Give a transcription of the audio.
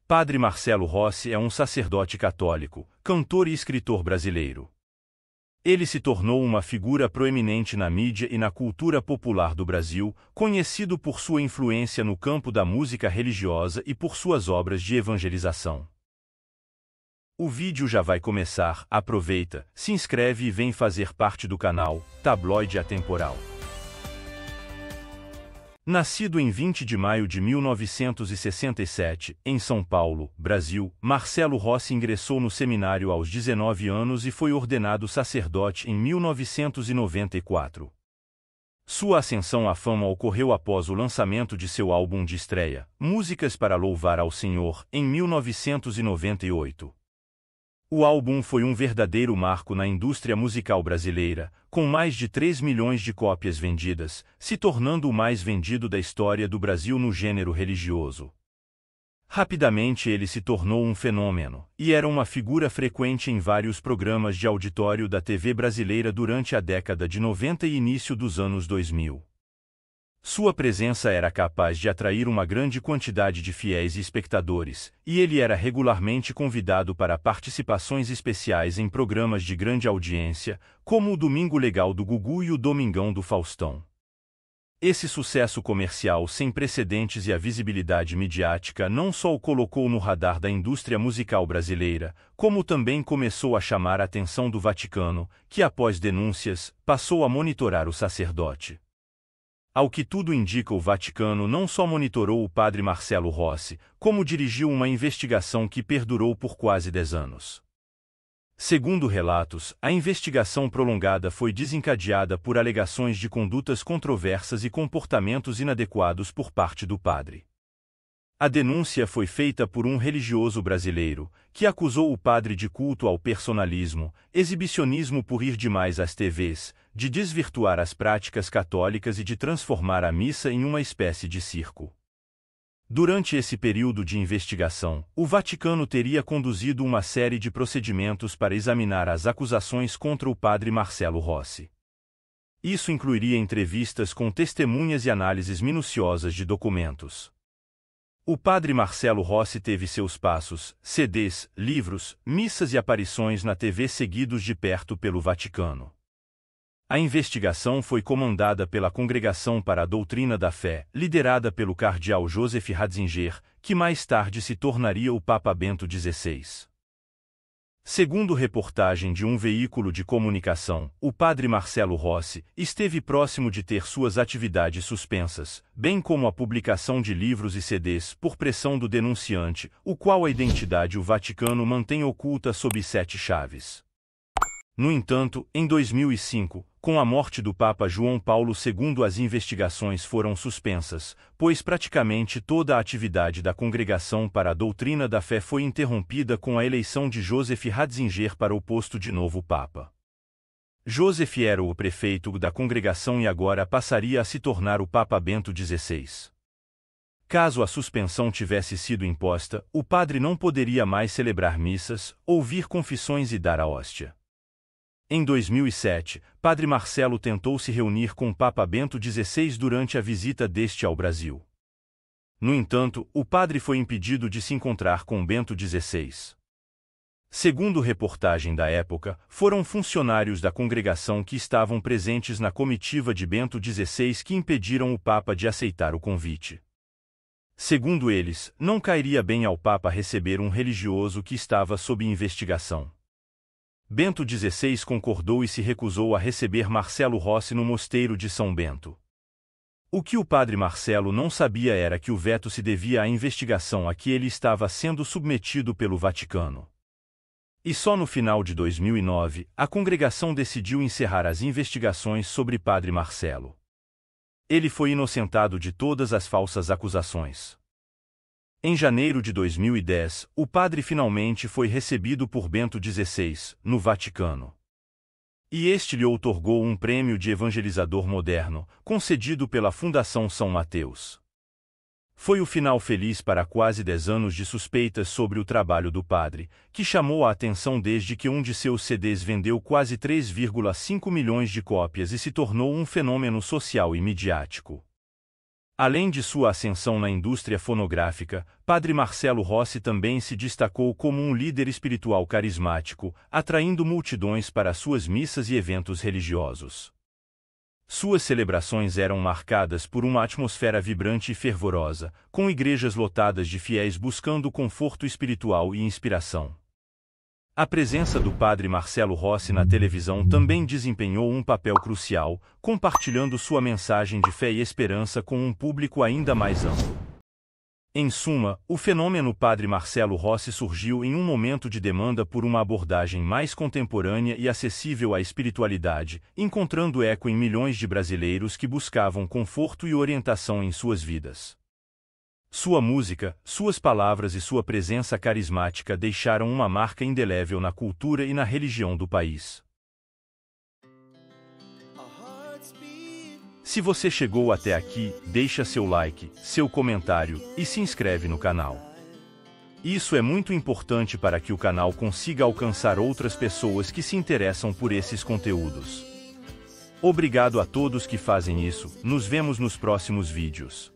Padre Marcelo Rossi é um sacerdote católico, cantor e escritor brasileiro. Ele se tornou uma figura proeminente na mídia e na cultura popular do Brasil, conhecido por sua influência no campo da música religiosa e por suas obras de evangelização. O vídeo já vai começar, aproveita, se inscreve e vem fazer parte do canal Tabloide Atemporal. Nascido em 20 de maio de 1967, em São Paulo, Brasil, Marcelo Rossi ingressou no seminário aos 19 anos e foi ordenado sacerdote em 1994. Sua ascensão à fama ocorreu após o lançamento de seu álbum de estreia, Músicas para Louvar ao Senhor, em 1998. O álbum foi um verdadeiro marco na indústria musical brasileira, com mais de 3 milhões de cópias vendidas, se tornando o mais vendido da história do Brasil no gênero religioso. Rapidamente ele se tornou um fenômeno, e era uma figura frequente em vários programas de auditório da TV brasileira durante a década de 90 e início dos anos 2000. Sua presença era capaz de atrair uma grande quantidade de fiéis e espectadores, e ele era regularmente convidado para participações especiais em programas de grande audiência, como o Domingo Legal do Gugu e o Domingão do Faustão. Esse sucesso comercial sem precedentes e a visibilidade midiática não só o colocou no radar da indústria musical brasileira, como também começou a chamar a atenção do Vaticano, que após denúncias, passou a monitorar o sacerdote. Ao que tudo indica, o Vaticano não só monitorou o padre Marcelo Rossi, como dirigiu uma investigação que perdurou por quase 10 anos. Segundo relatos, a investigação prolongada foi desencadeada por alegações de condutas controversas e comportamentos inadequados por parte do padre. A denúncia foi feita por um religioso brasileiro, que acusou o padre de culto ao personalismo, exibicionismo por ir demais às TVs, de desvirtuar as práticas católicas e de transformar a missa em uma espécie de circo. Durante esse período de investigação, o Vaticano teria conduzido uma série de procedimentos para examinar as acusações contra o padre Marcelo Rossi. Isso incluiria entrevistas com testemunhas e análises minuciosas de documentos. O padre Marcelo Rossi teve seus passos, CDs, livros, missas e aparições na TV seguidos de perto pelo Vaticano. A investigação foi comandada pela Congregação para a Doutrina da Fé, liderada pelo cardeal Joseph Ratzinger, que mais tarde se tornaria o Papa Bento XVI. Segundo reportagem de um veículo de comunicação, o padre Marcelo Rossi esteve próximo de ter suas atividades suspensas, bem como a publicação de livros e CDs por pressão do denunciante, o qual a identidade o Vaticano mantém oculta sob 7 chaves. No entanto, em 2005, com a morte do Papa João Paulo II, as investigações foram suspensas, pois praticamente toda a atividade da Congregação para a Doutrina da Fé foi interrompida com a eleição de Joseph Ratzinger para o posto de novo Papa. Joseph era o prefeito da congregação e agora passaria a se tornar o Papa Bento XVI. Caso a suspensão tivesse sido imposta, o padre não poderia mais celebrar missas, ouvir confissões e dar a hóstia. Em 2007, padre Marcelo tentou se reunir com o Papa Bento XVI durante a visita deste ao Brasil. No entanto, o padre foi impedido de se encontrar com Bento XVI. Segundo reportagem da época, foram funcionários da congregação que estavam presentes na comitiva de Bento XVI que impediram o Papa de aceitar o convite. Segundo eles, não cairia bem ao Papa receber um religioso que estava sob investigação. Bento XVI concordou e se recusou a receber Marcelo Rossi no mosteiro de São Bento. O que o padre Marcelo não sabia era que o veto se devia à investigação a que ele estava sendo submetido pelo Vaticano. E só no final de 2009, a congregação decidiu encerrar as investigações sobre padre Marcelo. Ele foi inocentado de todas as falsas acusações. Em janeiro de 2010, o padre finalmente foi recebido por Bento XVI, no Vaticano. E este lhe outorgou um prêmio de evangelizador moderno, concedido pela Fundação São Mateus. Foi o final feliz para quase 10 anos de suspeitas sobre o trabalho do padre, que chamou a atenção desde que um de seus CDs vendeu quase 3,5 milhões de cópias e se tornou um fenômeno social e midiático. Além de sua ascensão na indústria fonográfica, Padre Marcelo Rossi também se destacou como um líder espiritual carismático, atraindo multidões para suas missas e eventos religiosos. Suas celebrações eram marcadas por uma atmosfera vibrante e fervorosa, com igrejas lotadas de fiéis buscando conforto espiritual e inspiração. A presença do Padre Marcelo Rossi na televisão também desempenhou um papel crucial, compartilhando sua mensagem de fé e esperança com um público ainda mais amplo. Em suma, o fenômeno Padre Marcelo Rossi surgiu em um momento de demanda por uma abordagem mais contemporânea e acessível à espiritualidade, encontrando eco em milhões de brasileiros que buscavam conforto e orientação em suas vidas. Sua música, suas palavras e sua presença carismática deixaram uma marca indelével na cultura e na religião do país. Se você chegou até aqui, deixa seu like, seu comentário e se inscreve no canal. Isso é muito importante para que o canal consiga alcançar outras pessoas que se interessam por esses conteúdos. Obrigado a todos que fazem isso, nos vemos nos próximos vídeos.